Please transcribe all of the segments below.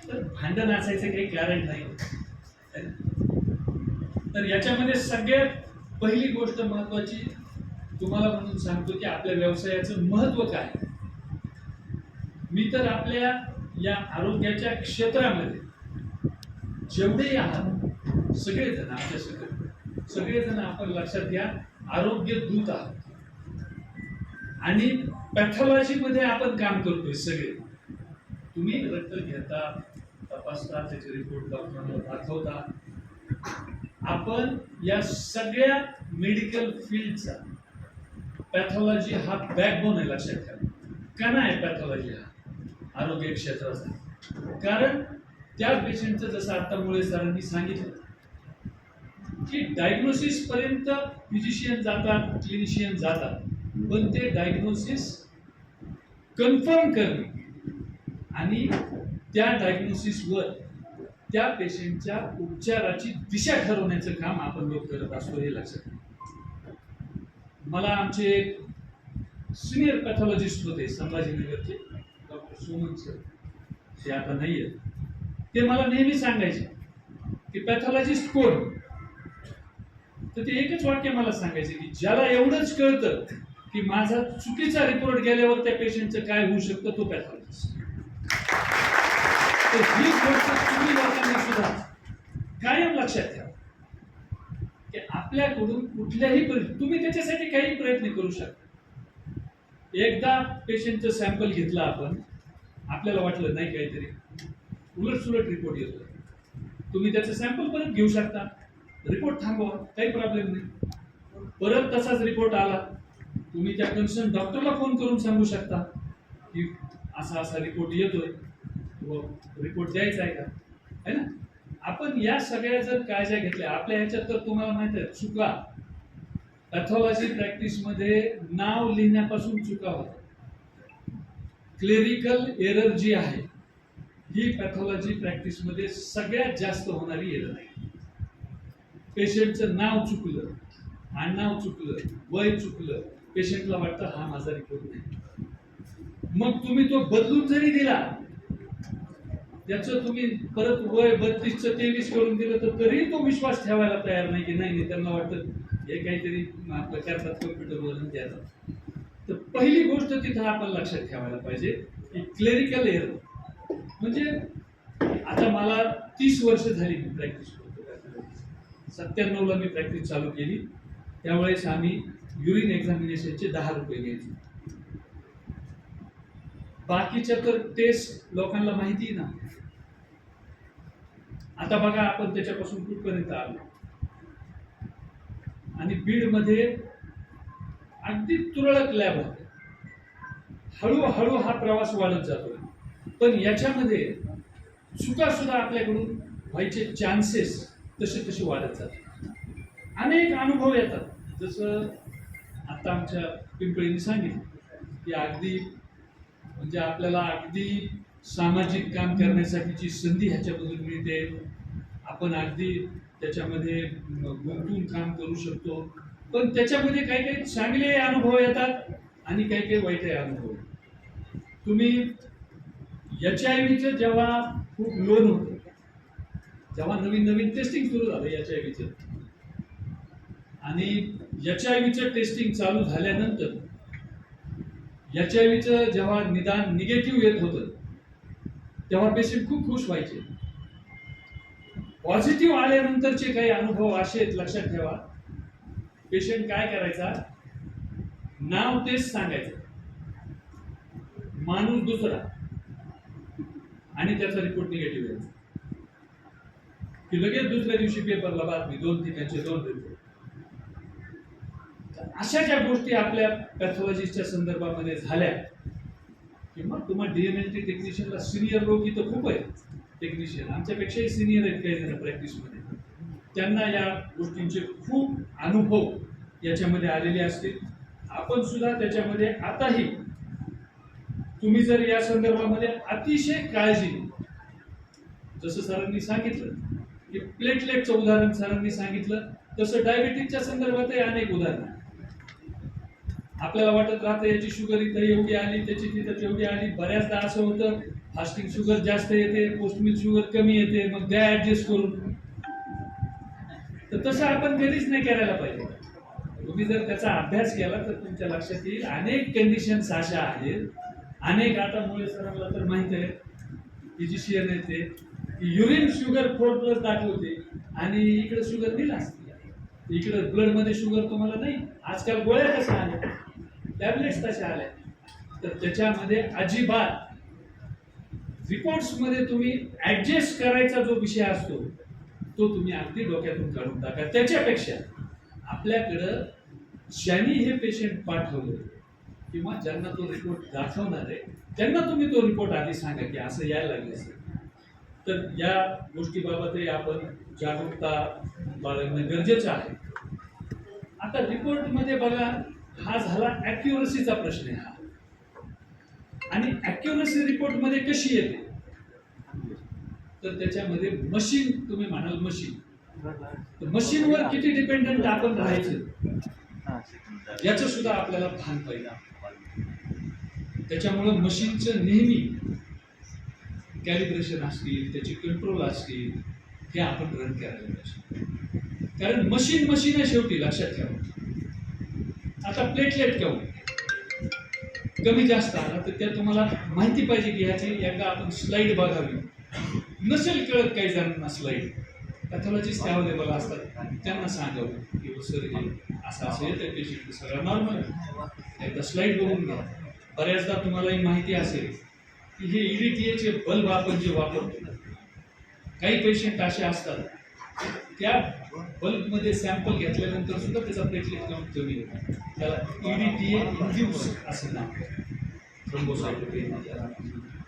तर भांडण असायचं काही कारण नाही. तर याच्यामध्ये सगळ्यात पहिली गोष्ट महत्वाची तुम्हाला म्हणून सांगतो की आपल्या व्यवसायाचं महत्व काय. मी तर आपल्या या आरोग्याच्या क्षेत्रामध्ये जेवढेही आहात सगळेजण आमच्या सगळेजण आपण लक्षात घ्या आरोग्य दूत आहात आणि पॅथॉलॉजी मध्ये आपण काम करतोय. सगळे तुम्ही रक्त घेता, तपासता, त्याचे रिपोर्ट डॉक्टरांना दाखवता. आपण या सगळ्या मेडिकल फील्डचा पॅथॉलॉजी हा बॅकबोन आहे. लक्षात घ्या का नाही पॅथॉलॉजी हा आरोग्य क्षेत्राचा. कारण त्या पेशंटचं जसं आता मुळे सरांनी सांगितलं की डायग्नोसिस पर्यंत फिजिशियन जातात, क्लिनिशियन जातात, पण ते डायग्नोसिस कन्फर्म करणे आणि त्या डायग्नोसिसवर त्या पेशंटच्या उपचाराची दिशा ठरवण्याचं काम आपण लोक करत असतो, हे लक्षात घ्या. मला आमचे सिनियर पॅथॉलॉजिस्ट होते संभाजीनगरचे, डॉक्टर सोमन सर, ते आता नाही आहेत. ते मला नेहमी सांगायचे की पॅथॉलॉजिस्ट कोण. तर ते एकच वाक्य मला सांगायचे की ज्याला एवढंच कळतं की माझा चुकीचा रिपोर्ट गेल्यावर त्या पेशंटचं काय होऊ शकतं तो पॅथॉलॉजिस्ट. तर ही गोष्ट तुम्ही लोकांनी सुद्धा कायम लक्षात ठेवा की आपल्याकडून कुठल्याही तुम्ही त्याच्यासाठी काही प्रयत्न करू शकता. एकदा पेशंटचं सॅम्पल घेतलं आपण, आपल्याला वाटलं नाही काहीतरी उलट सुलट रिपोर्ट येतो, तुम्ही त्याचं सॅम्पल परत घेऊ शकता, रिपोर्ट थांबवा, काही प्रॉब्लेम नाही. परत तसाच रिपोर्ट आला, तुम्ही त्या कन्सर्न डॉक्टरला फोन करून सांगू शकता की असा असा रिपोर्ट येतोय, रिपोर्ट द्यायचा आहे का, है ना. आपण या सगळ्या जर काळज्या घेतल्या आपल्या ह्याच्यात, तर तुम्हाला माहित आहे चुका पॅथॉलॉजी प्रॅक्टिस मध्ये नाव लिहिण्यापासून चुका होतात. क्लेरिकल एरर जी आहे ही पॅथॉलॉजी प्रॅक्टिस मध्ये सगळ्यात जास्त होणारी एरर आहे. पेशंटचं नाव चुकलं, आडनाव चुकलं, वय चुकलं, पेशंटला वाटतं हा माझा रिपोर्ट नाही. मग तुम्ही तो बदलून जरी दिला, त्याचं तुम्ही परत वय 32चं 23 करून दिलं, तर तरी तो विश्वास ठेवायला तयार नाही की नाही. त्यांना वाटतं हे काहीतरी आपलं करतात कॉम्प्युटरवरून द्यायचं. तर पहिली गोष्ट तिथं आपण लक्षात ठेवायला पाहिजे की क्लेरिकल एरर म्हणजे, आता मला 30 वर्ष झाली मी प्रॅक्टिस करतो. 97ला मी प्रॅक्टिस चालू केली. त्यावेळेस आम्ही युरिन एक्झामिनेशनचे 10 रुपये घ्यायचो. बाकीच्या तर टेस्ट लोकांना माहिती ना. आता बघा आपण त्याच्यापासून कुठपर्यंत आलो. आणि बीडमध्ये अगदी तुरळक लॅब होते. हळूहळू हा प्रवास वाढत जातो. पण याच्यामध्ये चुका सुद्धा आपल्याकडून व्हायचे चान्सेस तसे तसे वाढत जातात. अनेक अनुभव येतात. जसं आता आमच्या पिंपळीने सांगितलं की अगदी म्हणजे आपल्याला अगदी सामाजिक काम करण्यासाठीची संधी ह्याच्यामधून मिळते. आपण अगदी त्याच्यामध्ये गुंतून काम करू शकतो. पण त्याच्यामध्ये काही काही चांगले अनुभव येतात आणि काही काही वाईट अनुभव. तुम्ही HIV जेव्हा खूप लोन होतं, जेव्हा नवीन नवीन टेस्टिंग सुरू झालं HIV आणि HIV टेस्टिंग चालू झाल्यानंतर HIV जेव्हा निदान निगेटिव्ह येत होतं तेव्हा पेशंट खूप खुश व्हायचे. पॉझिटिव्ह आल्यानंतरचे काही अनुभव असे आहेत, लक्षात ठेवा. पेशंट काय करायचा, नाव तेच सांगायचं, माणूस दुसरा आणि त्याचा रिपोर्ट निगेटिव्ह यायचा की लगेच दुसऱ्या दिवशी पेपरला बातमी 2 ठिकाणचे 2 रिपोर्ट. अशा ज्या गोष्टी आपल्या पॅथॉलॉजीच्या संदर्भामध्ये झाल्या किंवा तुम्हाला DMLT टेक्निशियनला सिनियर लोक इथं खूप आहेत. टेक्निशियन आमच्यापेक्षाही सिनियर आहेत काही जण प्रॅक्टिसमध्ये. त्यांना या गोष्टींचे खूप अनुभव याच्यामध्ये आलेले असतील. आपण सुद्धा त्याच्यामध्ये आताही तुम्ही जर या संदर्भामध्ये अतिशय काळजी, जसं सरांनी सांगितलं की प्लेटलेटचं उदाहरण सरांनी सांगितलं, तसं डायबिटीजच्या संदर्भातही अनेक उदाहरण. आपल्याला वाटत राहतं याची शुगर इथं एवढी आली, त्याची तिथं तेवढी आली. बऱ्याचदा असं होतं फास्टिंग शुगर जास्त येते, पोस्ट मिल्क शुगर कमी येते, मग द्या ऍडजस्ट करून. तर तसं आपण कधीच नाही करायला पाहिजे. तुम्ही जर त्याचा अभ्यास केला तर तुमच्या लक्षात येईल अनेक कंडिशन्स अशा आहेत. अनेक, आता मुळे सरांना तर माहित आहे, फिजिशियन आहे ते, युरिन शुगर 4+ दाखवते आणि इकडे शुगर दिला असते. इकडे ब्लड मध्ये शुगर तुम्हाला नाही. आजकाल गोळ्या कशा आल्या, टॅबलेट्स कशा आल्या, तर त्याच्यामध्ये अजिबात रिपोर्ट्स मध्ये तुम्ही ऍडजस्ट करायचा जो विषय असतो तो तुम्ही अगदी डोक्यातून काढून टाका. त्याच्यापेक्षा आपल्याकडं ज्यांनी हे पेशंट पाठवलं किंवा ज्यांना तो रिपोर्ट दाखवणार आहे त्यांना तुम्ही तो रिपोर्ट आधी सांगा की असं यायला लागलं असेल. तर या गोष्टीबाबतही आपण जागरूकता बाळगणं गरजेचं आहे. आता रिपोर्ट मध्ये बघा, हा झाला ऍक्युरसीचा प्रश्न आहे हा. आणि ऍक्युरसी रिपोर्ट मध्ये कशी येते, तर त्याच्यामध्ये मशीन, तुम्ही म्हणाल मशीन, तर मशीनवर किती डिपेंडंट आपण राहायचं याचं सुद्धा आपल्याला भान पाहिजे. त्याच्यामुळं मशीनचं नेहमी कॅलिब्रेशन असतील, त्याची कंट्रोल असतील, हे आपण रन करायला पाहिजे. कारण मशीन आहे शेवटी, लक्षात ठेवा. आता प्लेटलेट काउंट कमी जास्त आला तर त्या तुम्हाला माहिती पाहिजे की ह्याची एकदा आपण स्लाइड बघावी. नसेल कळत काही जणांना स्लाइड, पॅथॉलॉजिस्ट अवेलेबल असतात, त्यांना सांगावं की सर हे असं येतं पेशंट सगळं नॉर्मल, एकदा स्लाइड बघून घ्या. बऱ्याचदा तुम्हालाही माहिती असेल की हे EDTA बल्ब आपण जे वापरतो, काही पेशंट असे असतात त्या बल्बमध्ये सॅम्पल घेतल्यानंतर सुद्धा त्याचा प्लेटलेट काउंट कमी होतो. त्याला EDTA इंड्यूस असं नाव, थ्रोम्बोसाइटोपेनिया.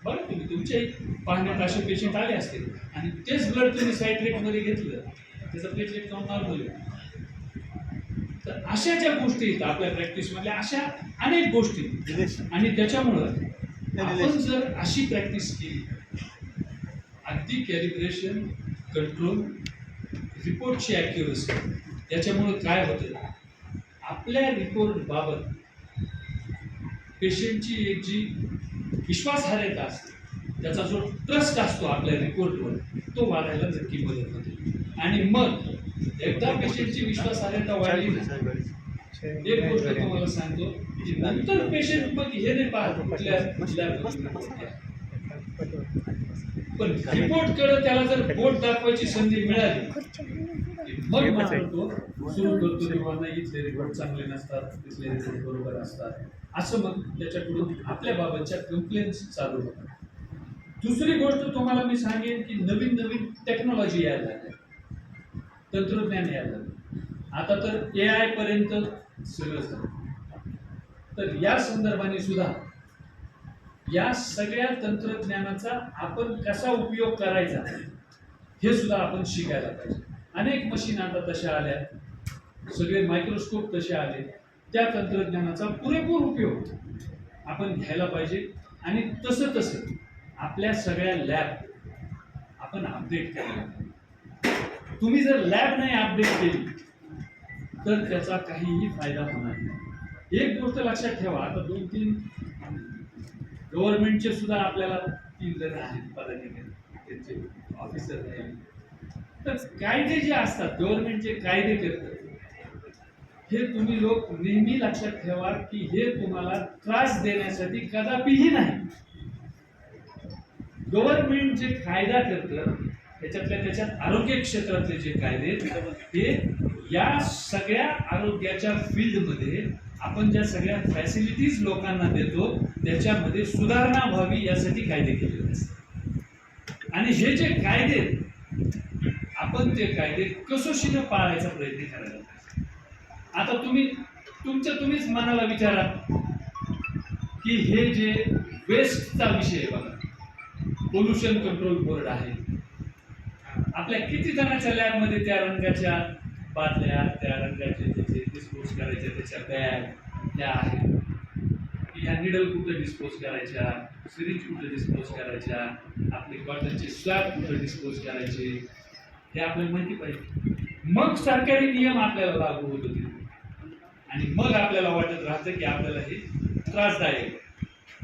बरं, तुम्ही तुमच्या पाहण्यात असे पेशंट आले असतील आणि तेच ब्लड तुम्ही सायट्रेटमध्ये घेतलं, त्याचा प्लेटलेट काउंट नॉर्मल होतो. तर अशा ज्या गोष्टी आहेत आपल्या प्रॅक्टिसमधल्या, अशा अनेक गोष्टी, आणि त्याच्यामुळं आपण जर अशी प्रॅक्टिस केली, अगदी कॅलिब्रेशन, कंट्रोल, रिपोर्टची ॲक्युरसी, याच्यामुळं काय होतं, आपल्या रिपोर्ट बाबत पेशंटची एक जी विश्वासार्हता असते, त्याचा जो ट्रस्ट असतो आपल्या रिपोर्टवर, तो वाढायला नक्की मदत होते. आणि मग एकदा पेशंटची विश्वासार्हता वाढली ना, एक गोष्ट तुम्हाला सांगतो की नंतर पेशंट मग हे नाही पाहत कुठल्या पण रिपोर्ट कडे त्याला जर बोट दाखवायची संधी मिळाली मग मात्र तो सुरू करतो किंवा नाही, इथले रिपोर्ट चांगले नसतात, तिथले रिपोर्ट बरोबर असतात, असं मग त्याच्याकडून आपल्या बाबतच्या कंप्लेंट्स चालू होतात. दुसरी गोष्ट तुम्हाला मी सांगेन की नवीन टेक्नॉलॉजी यायला लागली, तंत्रज्ञान यायला लागलं. आता तर AI पर्यंत सगळं झालं. तर या संदर्भाने सुद्धा या सगळ्या तंत्रज्ञानाचा आपण कसा उपयोग करायचा हे सुद्धा आपण शिकायला पाहिजे. अनेक मशीन आता तशा आल्या, सगळे मायक्रोस्कोप तसे आले. त्या तंत्रज्ञानाचा पुरेपूर उपयोग आपण घ्यायला पाहिजे. आणि तसं आपल्या सगळ्या लॅब आपण अपडेट करायला पाहिजे. तुम्ही जर लॅब नाही अपडेट केली तर त्याचा काहीही फायदा होणार नाही. एक गोष्ट लक्षात ठेवा, आता 2-3 गव्हर्नमेंटचे सुद्धा आपल्याला 3 जण आहेत पदाधिकारी, त्यांचे ऑफिसर आहेत. तर कायदे जे असतात, गव्हर्नमेंटचे कायदे करतात, हे तुम्ही लोक नेहमी लक्षात ठेवा की हे तुम्हाला त्रास देण्यासाठी कदापिही नाही. गव्हर्नमेंट जे कायदा करतं त्याच्यात आरोग्य क्षेत्रातले जे कायदे, हे या सगळ्या आरोग्याच्या फील्डमध्ये आपण ज्या सगळ्या फॅसिलिटीज लोकांना देतो त्याच्यामध्ये सुधारणा व्हावी यासाठी कायदे केलेले असतात. आणि हे जे कायदे आपण ते कायदे कसोशीनं पाळायचा प्रयत्न करायला पाहिजे. आता तुम्हीच मनाला विचारा की हे जे वेस्टचा विषय बघा, पोल्युशन कंट्रोल बोर्ड आहे, आपल्या किती जणांच्या लॅबमध्ये त्या रंगाच्या बाटल्या, त्या रंगाचे त्याचे डिस्पोज करायचे, त्याच्या बॅग त्या आहेत, ह्या निडल कुठे डिस्पोज करायच्या, सिरिंज कुठे डिस्पोज करायच्या, आपले कॉटनचे स्लॅब कुठे डिस्पोज करायचे, हे आपल्याला माहिती पाहिजे. मग सरकारी नियम आपल्याला लागू होत होते आणि मग आपल्याला वाटत राहतं की आपल्याला हे त्रासदायक.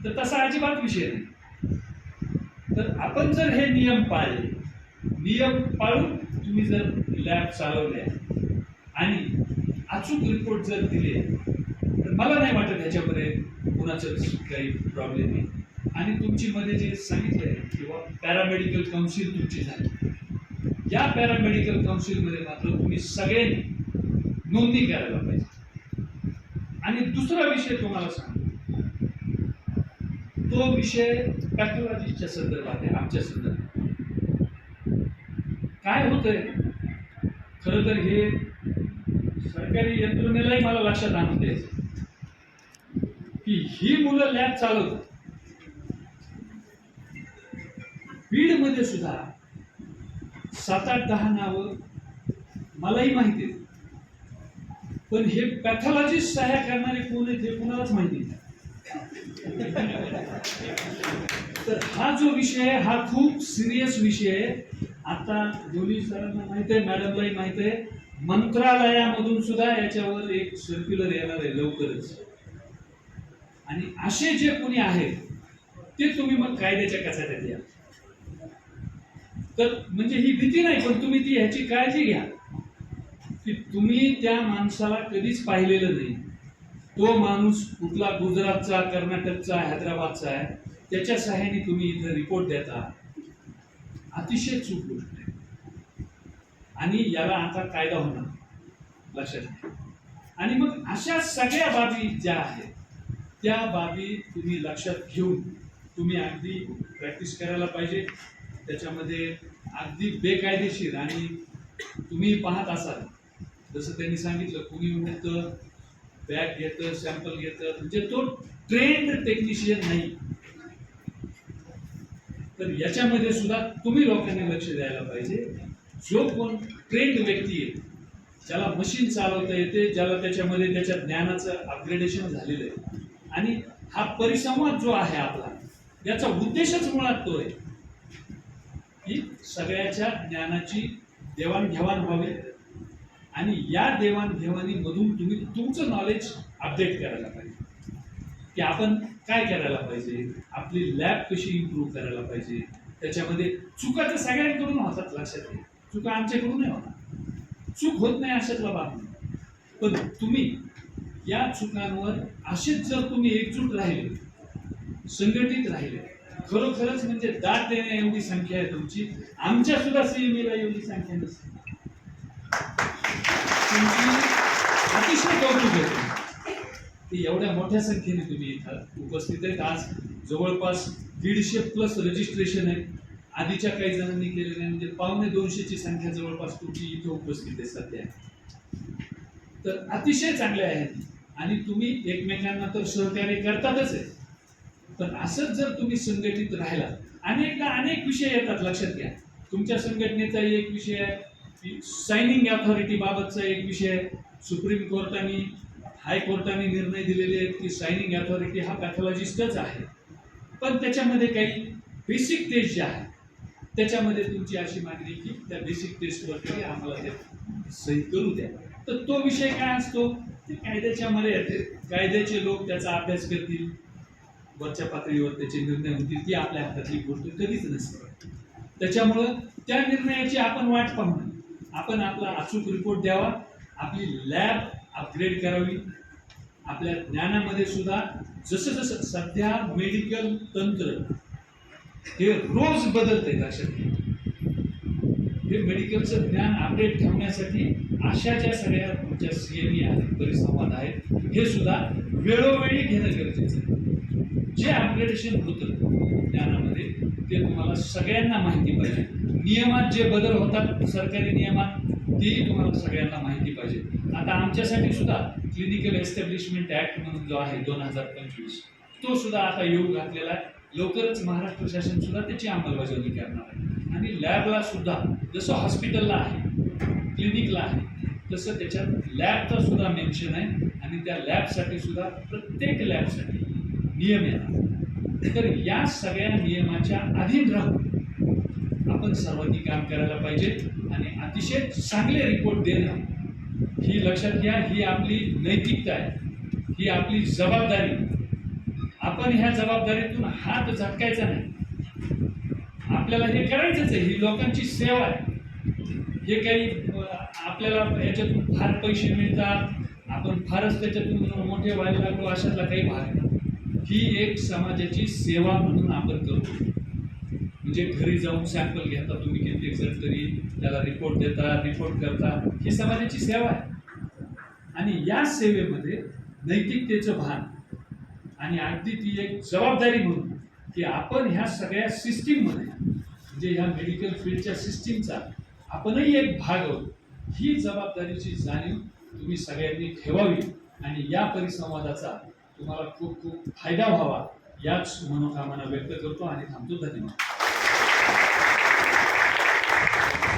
तर तसा अजिबात विषय नाही. तर आपण जर हे नियम पाळले, नियम पाळून तुम्ही जर लॅब चालवल्या आणि अचूक रिपोर्ट जर दिले तर मला नाही वाटत ह्याच्यामध्ये कुणाचंच काही प्रॉब्लेम नाही. आणि तुमची मध्ये जे सांगितलंय किंवा पॅरामेडिकल काउन्सिल तुमची झाली, या पॅरामेडिकल काउन्सिलमध्ये मात्र तुम्ही सगळ्यांनी नोंदणी करायला पाहिजे. आणि दुसरा विषय तुम्हाला सांगतो, तो विषय पॅथॉलॉजीच्या संदर्भात आहे. आमच्या संदर्भात काय होतंय, खरं तर हे सरकारी यंत्रणेलाही मला लक्षात आणून द्यायचं की ही मुलं लॅब चालवतात. बीडमध्ये सुद्धा 7-8-10 नावं मलाही माहिती आहेत, पण हे पॅथॉलॉजिस्ट सह्या करणारे कोण आहेत हे कोणालाच माहिती नाही. तर हा जो विषय आहे हा खूप सिरियस विषय आहे. आता दोन्ही सरांना माहित आहे, मॅडमलाही माहित आहे, मंत्रालयामधून सुद्धा याच्यावर एक सर्क्युलर येणार आहे लवकरच. आणि असे जे कोणी आहेत ते तुम्ही मग कायद्याच्या कचाट्यात या. तर म्हणजे ही भीती नाही, पण तुम्ही ती ह्याची काळजी घ्या की तुम्ही त्या माणसाला कधीच पाहिलेलं नाही. तो माणूस कुठला गुजरातचा, कर्नाटकचा, हैदराबादचा आहे, त्याच्या सहाय्याने तुम्ही इथं रिपोर्ट देता, अतिशय चूक गोष्ट आहे. आणि याला आता कायदा होणार, लक्षात घ्या. आणि मग अशा सगळ्या बाबी ज्या आहेत त्या बाबी तुम्ही लक्षात घेऊन तुम्ही अगदी प्रॅक्टिस करायला पाहिजे. त्याच्यामध्ये अगदी बेकायदेशीर, आणि तुम्ही पाहत असाल जसं त्यांनी सांगितलं, कुणी म्हणतं बॅग घेतं, सॅम्पल घेतं, म्हणजे तो ट्रेंड टेक्निशियन नाही. तर याच्यामध्ये सुद्धा तुम्ही लोकांनी लक्ष द्यायला पाहिजे. जो कोण ट्रेंड व्यक्ती आहे, ज्याला मशीन चालवता येते, ज्याला त्याच्यामध्ये त्याच्या ज्ञानाचं अपग्रेडेशन झालेलं आहे, आणि हा परिसंवाद जो आहे आपला, याचा उद्देशच मुळात तो आहे की सगळ्याच्या ज्ञानाची देवाणघेवाण व्हावी. आणि या देवाणघेवाणीमधून तुम्ही तुमचं नॉलेज अपडेट करायला पाहिजे की आपण काय करायला पाहिजे, आपली लॅब कशी इम्प्रूव्ह करायला पाहिजे. त्याच्यामध्ये चुका तर सगळ्यांकडून होतात, लक्षात घ्या. चुका आमच्याकडून नाही होणार, चूक होत नाही अशातला बाब नाही. पण तुम्ही या चुकांवर असेच जर तुम्ही एकजूट राहिले, संघटित राहिले, खरोखरच म्हणजे दाद देण्या एवढी संख्या आहे तुमची. आमच्या सुद्धा सीएमईला एवढी संख्या नसते. तुमची अतिशय कौतुक आहे की एवढ्या मोठ्या संख्येने तुम्ही इथं उपस्थित आहेत. आज जवळपास 150+ रजिस्ट्रेशन आहे. आधीच्या काही जणांनी केलेले नाही, म्हणजे 150-200ची संख्या जवळपास तुमची इथं उपस्थित आहे सध्या. तर अतिशय चांगले आहेत. आणि तुम्ही एकमेकांना तर सहकार्य करतातच आहे, पण असंच जर तुम्ही संघटित राहिला, अनेकदा अनेक विषय येतात, लक्षात घ्या. तुमच्या संघटनेचा एक विषय आहे, सायनिंग अथॉरिटी बाबतचा एक विषय आहे. सुप्रीम कोर्टाने, हायकोर्टाने निर्णय दिलेले आहेत की सायनिंग अथॉरिटी हा पॅथॉलॉजिस्टच आहे, पण त्याच्यामध्ये काही बेसिक टेस्ट ज्या आहेत त्याच्यामध्ये तुमची अशी मागणी की त्या बेसिक टेस्टवरती आम्हाला ते सही करू द्या. तर तो विषय काय असतो, ते कायद्याच्या मध्ये कायद्याचे लोक त्याचा अभ्यास करतील, वरच्या पातळीवर त्याचे निर्णय होतील, ती आपल्या हातातली गोष्ट कधीच नसते. त्याच्यामुळं त्या निर्णयाची आपण वाट पाहू नये. आपण आपला अचूक रिपोर्ट द्यावा, आपली लॅब अपग्रेड करावी. आपल्या ज्ञानामध्ये सुद्धा जसं जसं सध्या मेडिकल तंत्र हे रोज बदलतंय, लक्षात घ्या. हे मेडिकलचं ज्ञान अपडेट ठेवण्यासाठी अशा ज्या सगळ्या तुमच्या सीएमई आहेत, परिसंवाद आहेत, हे सुद्धा वेळोवेळी घेणं गरजेचं आहे. जे अपग्रेडेशन होतं ज्ञानामध्ये ते तुम्हाला सगळ्यांना माहिती पाहिजे. नियमात जे बदल होतात सरकारी नियमात, तेही तुम्हाला सगळ्यांना माहिती पाहिजे. आता आमच्यासाठी सुद्धा क्लिनिकल एस्टॅब्लिशमेंट ऍक्ट म्हणून जो आहे 2025, तो सुद्धा आता येऊ घातलेला आहे. लवकरच महाराष्ट्र शासन सुद्धा त्याची अंमलबजावणी करणार आहे. आणि लॅबला सुद्धा जसं हॉस्पिटलला आहे, क्लिनिकला आहे, तसं त्याच्यात लॅबचा सुद्धा मेन्शन आहे. आणि त्या लॅबसाठी सुद्धा प्रत्येक लॅबसाठी नियम येणार. तर या सगळ्या नियमाच्या अधीन राहून आपण सर्वांनी काम करायला पाहिजे. आणि अतिशय चांगले रिपोर्ट देणं ही लक्षात घ्या, ही आपली नैतिकता आहे, ही आपली जबाबदारी. आपण ह्या जबाबदारीतून हात झटकायचा नाही. आपल्याला हे करायचंच आहे, ही लोकांची सेवा आहे. हे काही आपल्याला याच्यातून फार पैसे मिळतात, आपण फारच त्याच्यातून मोठे व्हायला लागलो अशातला काही भाग नाही. ही एक समाजाची सेवा म्हणून आपण करतो. म्हणजे घरी जाऊन सॅम्पल घेता तुम्ही कित्येक जण तरी, त्याला रिपोर्ट देता, रिपोर्ट करता, ही समाजाची सेवा आहे. आणि या सेवेमध्ये नैतिकतेचं भान आणि अगदी ती एक जबाबदारी म्हणून की आपण ह्या सगळ्या सिस्टीममध्ये, म्हणजे ह्या मेडिकल फील्डच्या सिस्टीमचा आपणही एक भाग आहोत, ही जबाबदारीची जाणीव तुम्ही सगळ्यांनी ठेवावी आणि या परिसंवादाचा तुम्हाला खूप खूप फायदा व्हावा याच मनोकामना व्यक्त करतो आणि थांबतो. धन्यवाद.